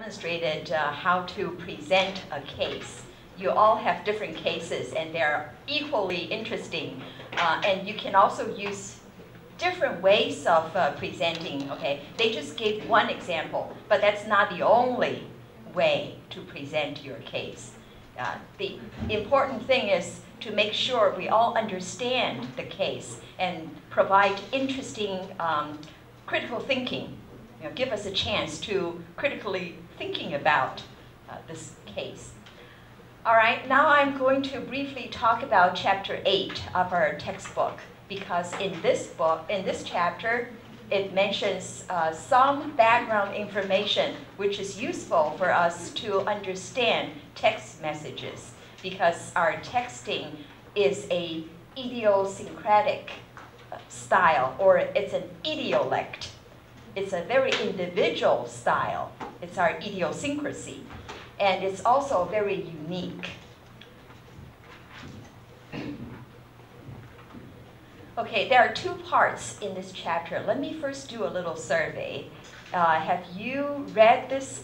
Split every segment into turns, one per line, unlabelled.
demonstrated how to present a case. You all have different cases, and they're equally interesting. And you can also use different ways of presenting, okay? They just gave one example, but that's not the only way to present your case. The important thing is to make sure we all understand the case and provide interesting critical thinking. Give us a chance to critically thinking about this case. All right, now I'm going to briefly talk about Chapter 8 of our textbook, because in this chapter, it mentions some background information which is useful for us to understand text messages, because our texting is a idiosyncratic style, or it's an idiolect. It's a very individual style. It's our idiosyncrasy. And it's also very unique. Okay, there are two parts in this chapter. Let me first do a little survey. Have you read this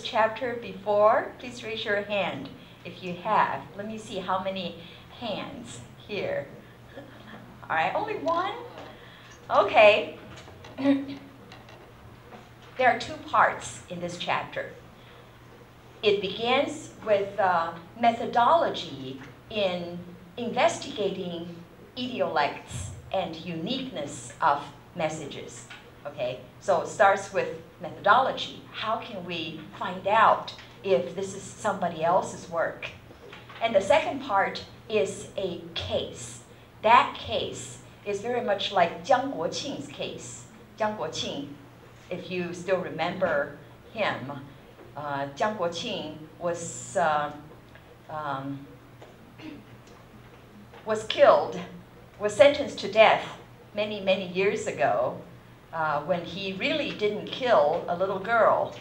chapter before? Please raise your hand if you have. Let me see how many hands here. All right, only one? Okay. There are two parts in this chapter. It begins with methodology in investigating idiolects and uniqueness of messages. Okay, so it starts with methodology. How can we find out if this is somebody else's work? And the second part is a case. That case is very much like Jiang Guoqing's case. Jiang Guoqing, if you still remember him, Jiang Guoqing was killed, was sentenced to death many, many years ago when he really didn't kill a little girl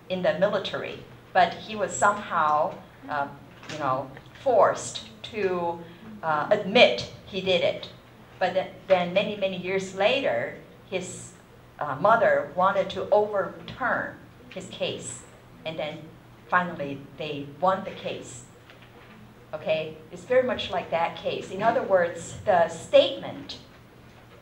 in the military, but he was somehow, forced to admit he did it. But then many, many years later, his mother wanted to overturn his case, and then finally they won the case. Okay, it's very much like that case. In other words, the statement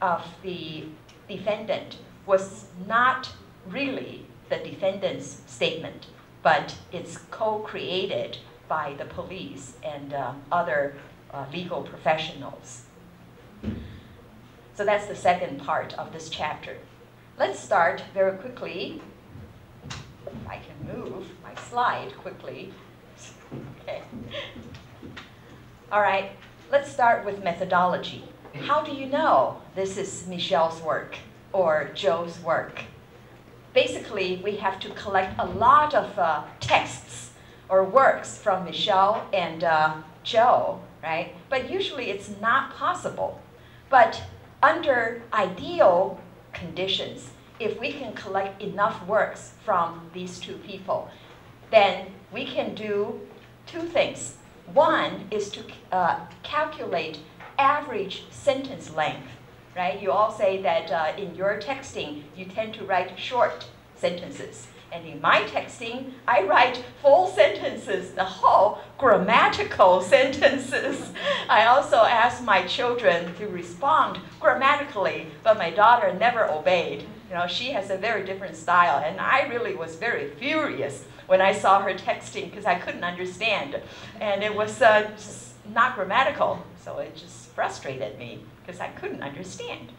of the defendant was not really the defendant's statement, but it's co-created by the police and other legal professionals. So that's the second part of this chapter. Let's start very quickly. If I can move my slide quickly. Okay. All right, let's start with methodology. How do you know this is Michelle's work or Joe's work? Basically, we have to collect a lot of texts or works from Michelle and Joe, right? But usually it's not possible. But under ideal conditions, if we can collect enough works from these two people, then we can do two things. One is to calculate average sentence length, right? You all say that in your texting, you tend to write short sentences. And in my texting, I write full sentences, the whole grammatical sentences. I also ask my children to respond grammatically, but my daughter never obeyed. She has a very different style, and I really was very furious when I saw her texting because I couldn't understand. And it was just not grammatical, so it just frustrated me because I couldn't understand.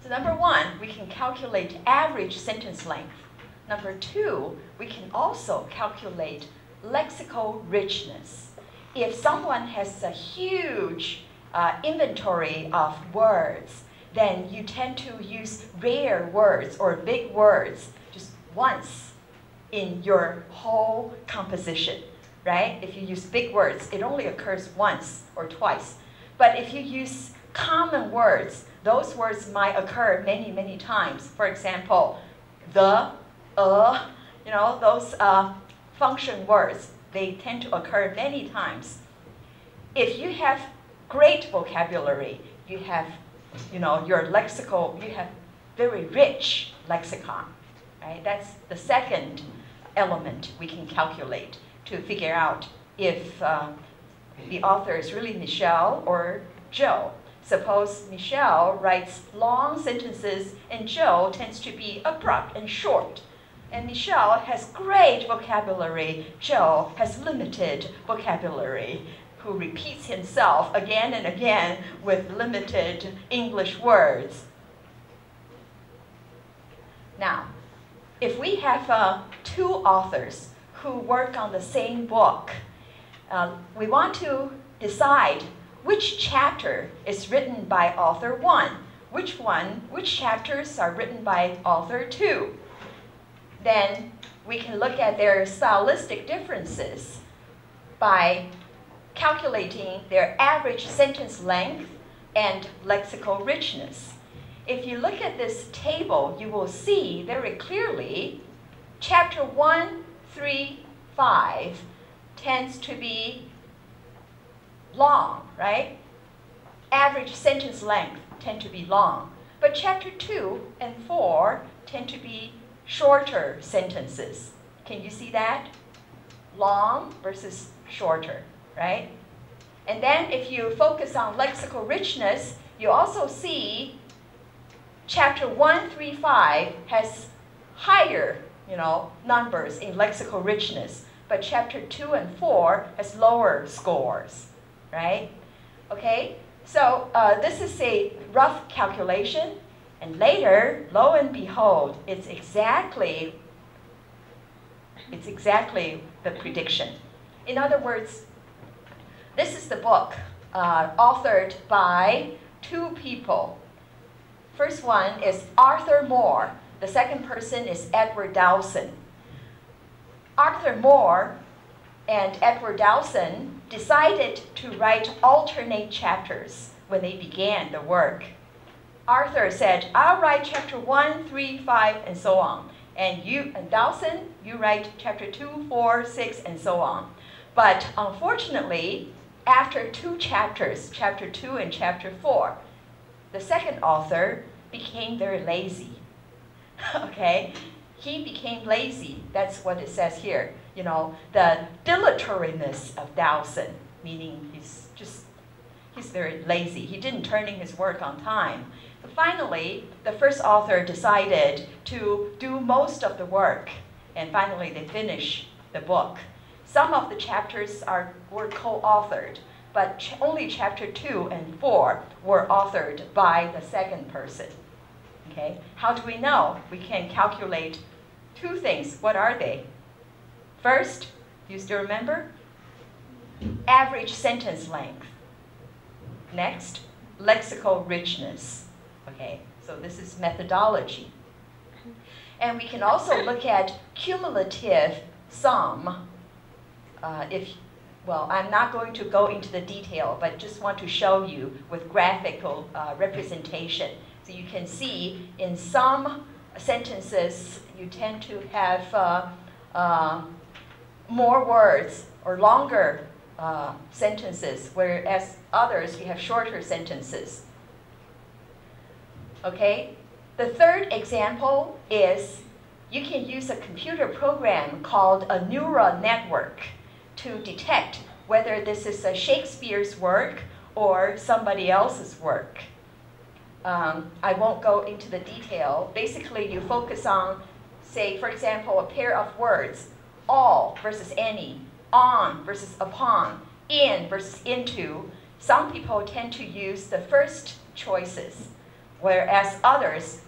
So number one, we can calculate average sentence length. Number two, we can also calculate lexical richness. If someone has a huge inventory of words, then you tend to use rare words or big words just once in your whole composition, right? If you use big words, it only occurs once or twice. But if you use common words, those words might occur many, many times. For example, the, those function words, they tend to occur many times. If you have great vocabulary, you have, your lexical, you have very rich lexicon, right? That's the second element we can calculate to figure out if the author is really Michelle or Joe. Suppose Michelle writes long sentences and Joe tends to be abrupt and short. And Michelle has great vocabulary, Joe has limited vocabulary, who repeats himself again and again with limited English words. Now, if we have two authors who work on the same book, we want to decide which chapter is written by author 1, which chapters are written by author 2. Then we can look at their stylistic differences by calculating their average sentence length and lexical richness. If you look at this table, you will see very clearly chapter 1, 3, 5 tends to be long, right? Average sentence length tend to be long. But chapter 2 and 4 tend to be shorter sentences. Can you see that? Long versus shorter, right? And then if you focus on lexical richness, you also see chapter 1, 3, 5 has higher, numbers in lexical richness, but chapter 2 and 4 has lower scores, right? Okay, so this is a rough calculation, and later, lo and behold, it's exactly the prediction. In other words, this is the book authored by two people. First one is Arthur Moore. The second person is Edward Dowson. Arthur Moore and Edward Dowson decided to write alternate chapters when they began the work. Arthur said, I'll write chapter 1, 3, 5, and so on. And Dowson, you write chapter 2, 4, 6, and so on. But unfortunately, after two chapters, chapter 2 and chapter 4, the second author became very lazy. Okay? He became lazy. That's what it says here. The dilatoriness of Dowson, meaning he's very lazy. He didn't turn in his work on time. But finally, the first author decided to do most of the work, and finally they finished the book. Some of the chapters were co-authored, but only chapter 2 and 4 were authored by the second person. Okay? How do we know? We can calculate two things. What are they? First, you still remember? Average sentence length. Next, lexical richness. Okay, so this is methodology. And we can also look at cumulative sum. I'm not going to go into the detail, but just want to show you with graphical representation. So you can see in some sentences, you tend to have more words or longer sentences, whereas others, you have shorter sentences. Okay? The third example is you can use a computer program called a neural network to detect whether this is a Shakespeare's work or somebody else's work. I won't go into the detail. Basically, you focus on, say, for example, a pair of words, all versus any, on versus upon, in versus into. Some people tend to use the first choices, whereas others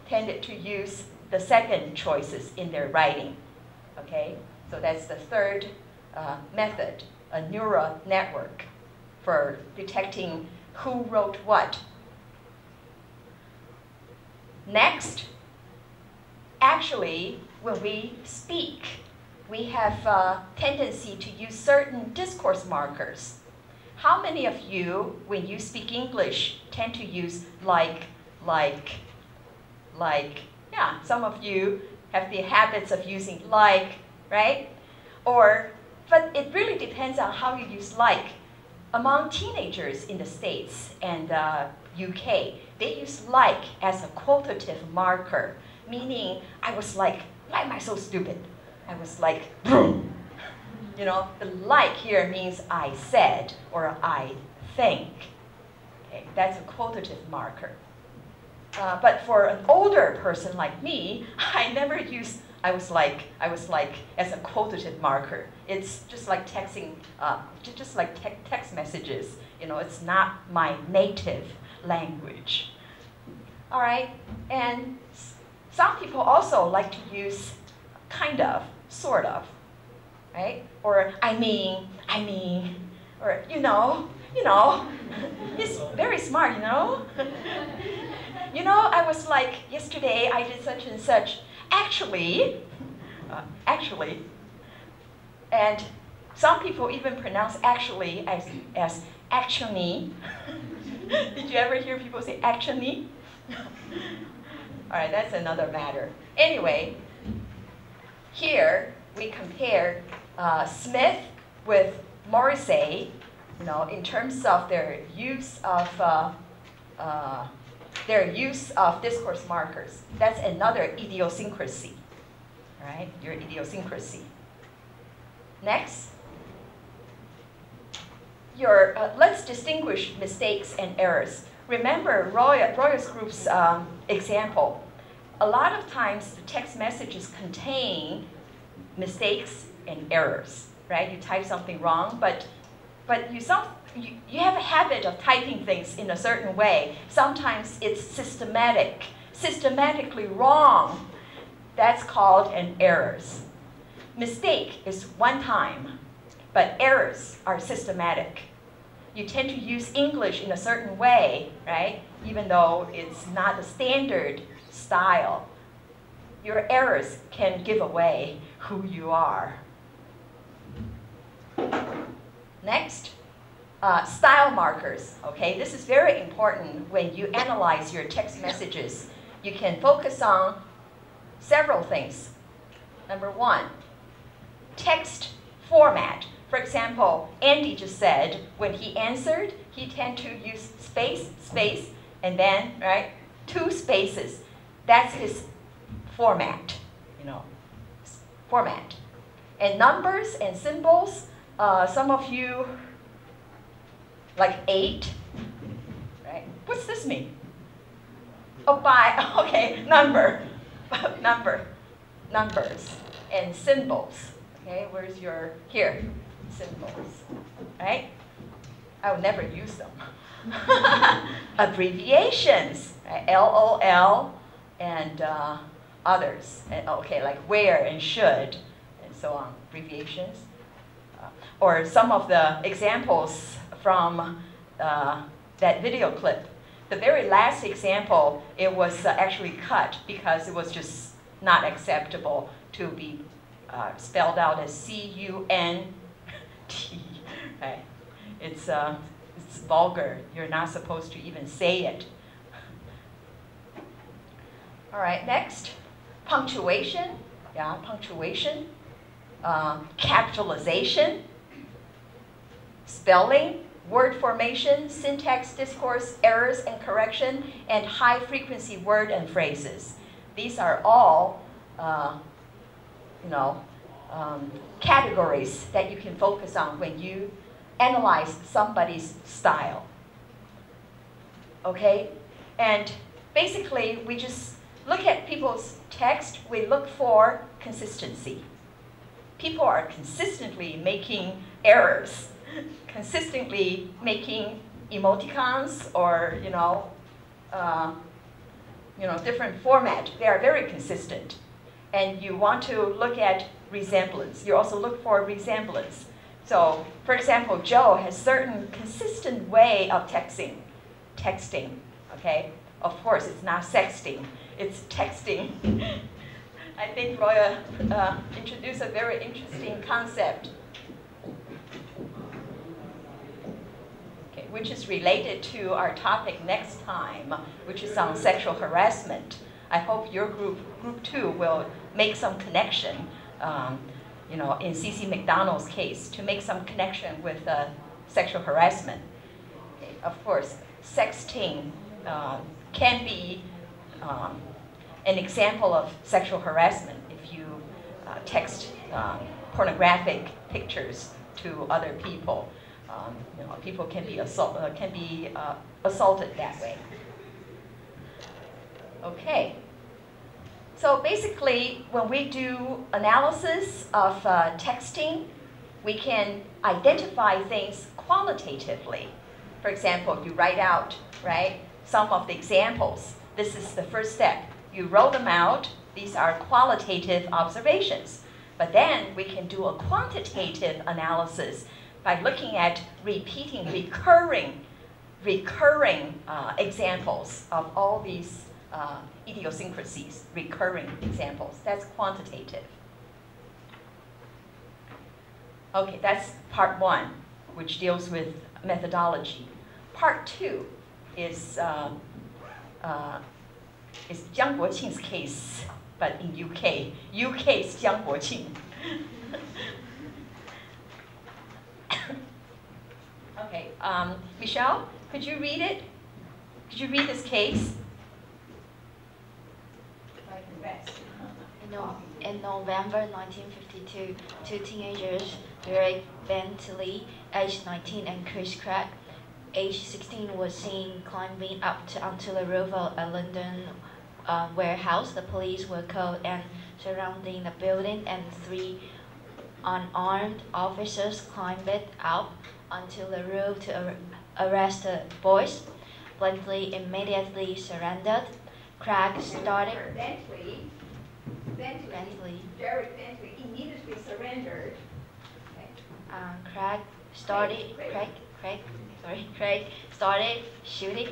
tended to use the second choices in their writing. Okay? So that's the third method, a neural network for detecting who wrote what. Next, actually, when we speak, we have a tendency to use certain discourse markers. How many of you, when you speak English, tend to use like? Yeah, some of you have the habits of using like, right? But it really depends on how you use like. Among teenagers in the States and UK, they use like as a quotative marker meaning I was like, why am I so stupid? I was like, boom. You know, the like here means I said or I think. Okay, that's a quotative marker. But for an older person like me, I never use I was like as a quotative marker. It's just like texting, just like text messages. You know, it's not my native language. All right, and some people also like to use kind of, sort of, right? Or I mean, or you know. It's very smart, you know. You know, I was like, yesterday I did such and such. Actually, and some people even pronounce actually as actually. Did you ever hear people say actually? All right, that's another matter. Anyway, here we compare Smith with Morrissey, you know, in terms of their use of discourse markers. That's another idiosyncrasy, right? Your idiosyncrasy. Next, let's distinguish mistakes and errors. Remember Royer's group's example. A lot of times the text messages contain mistakes and errors, right? You type something wrong, but you have a habit of typing things in a certain way. Sometimes it's systematically wrong. That's called an errors. Mistake is one time, but errors are systematic. You tend to use English in a certain way, right? Even though it's not the standard style. Your errors can give away who you are. Next, style markers. Okay, this is very important when you analyze your text messages. You can focus on several things. Number one, text format. For example, Andy just said when he answered, he tend to use space, and then, right, 2 spaces. That's his format, you know, format. And numbers and symbols, some of you, like 8, right? What's this mean? Oh, okay, numbers and symbols. Okay, where's your, here, symbols, right? I would never use them. Abbreviations, right? LOL and others. And, okay, like where and should, and so on, abbreviations. Or some of the examples from that video clip. The very last example, it was actually cut because it was just not acceptable to be spelled out as C-U-N-T. Right? It's vulgar. You're not supposed to even say it. All right, next, punctuation. Yeah, punctuation. Capitalization. Spelling. Word formation, syntax, discourse, errors and correction, and high-frequency word and phrases. These are all, categories that you can focus on when you analyze somebody's style. Okay? And basically, we just look at people's text. We look for consistency. People are consistently making errors, consistently making emoticons or different format. They are very consistent, and you want to look at resemblance. You also look for resemblance. So, for example, Joe has certain consistent way of texting. Okay, of course it's not sexting; it's texting. I think Roya introduced a very interesting concept, which is related to our topic next time, which is on sexual harassment. I hope your group 2, will make some connection, in C.C. McDonald's case, to make some connection with sexual harassment. Okay. Of course, sexting can be an example of sexual harassment if you text pornographic pictures to other people. People can be assaulted that way. Okay. So basically, when we do analysis of texting, we can identify things qualitatively. For example, you write out, right, some of the examples. This is the first step. You wrote them out. These are qualitative observations. But then we can do a quantitative analysis by looking at recurring examples of all these idiosyncrasies, recurring examples. That's quantitative. Okay, that's part one, which deals with methodology. Part two is Jiang Guoqing's case, but in UK. UK's Jiang Guoqing. Okay, Michelle, could you read it? Could you read this case?
In November 1952, two teenagers, Derek Bentley, aged 19, and Chris Craig, aged 16, were seen climbing up onto the roof of a London warehouse. The police were called and surrounding the building, and three unarmed officers climbed up onto the roof to arrest the boys. Bentley immediately surrendered. Craig started. Bentley. Derek Bentley immediately surrendered. Craig started shooting,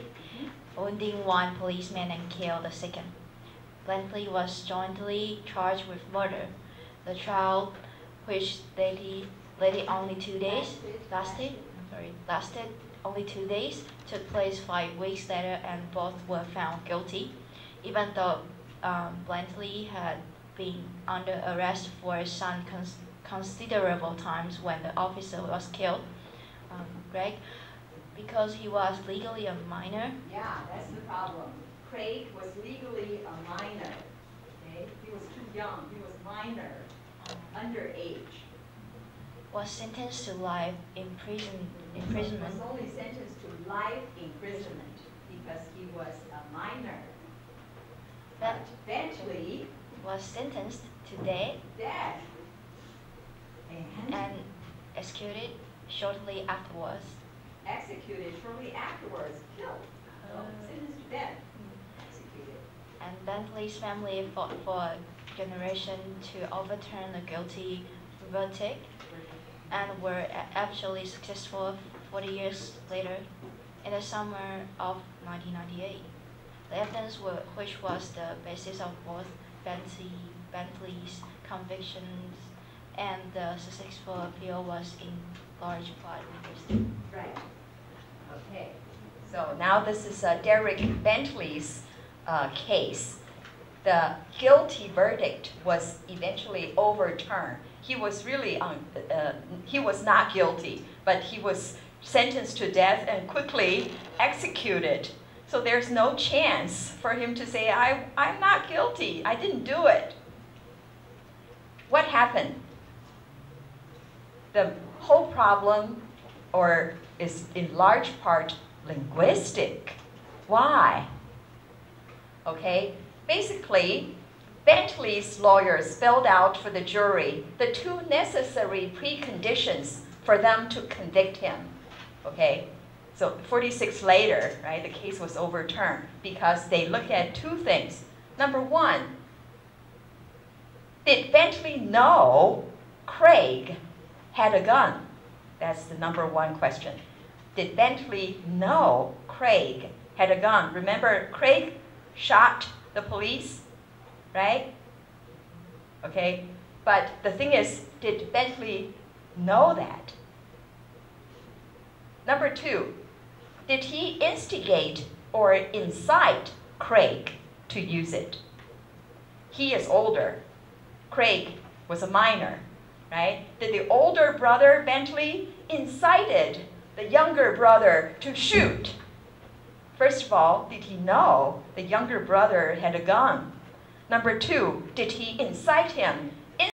wounding one policeman and killed the second. Bentley was jointly charged with murder. The trial, which lasted only 2 days, took place 5 weeks later, and both were found guilty. Even though Bentley had been under arrest for some considerable times when the officer was killed, Craig, because he was legally a minor.
Yeah, that's the problem. Craig was legally a minor. Okay, he was too young. He was minor, underage.
Was sentenced to life imprisonment.
He was only sentenced to life imprisonment because he was a minor. But Bentley
was sentenced to death. And executed shortly afterwards.
Killed. Sentenced to death. Executed.
And Bentley's family fought for a generation to overturn the guilty verdict, and were actually successful 40 years later, in the summer of 1998. The evidence which was the basis of both Bentley's convictions and the successful appeal was in large part reversed.
Right. Okay. So now this is Derek Bentley's case. The guilty verdict was eventually overturned. He was really he was not guilty, but he was sentenced to death and quickly executed. So there's no chance for him to say, I'm not guilty, I didn't do it. What happened? The whole problem is in large part linguistic. Why? Okay, basically, Bentley's lawyers spelled out for the jury the two necessary preconditions for them to convict him. Okay, so 46 later, right, the case was overturned because they look at two things. Number one, did Bentley know Craig had a gun? That's the number one question. Did Bentley know Craig had a gun? Remember, Craig shot the police, right? Okay, but the thing is, did Bentley know that? Number two, did he instigate or incite Craig to use it? He is older. Craig was a minor, right? Did the older brother, Bentley, incited the younger brother to shoot? First of all, did he know the younger brother had a gun? Number 2, did he incite him?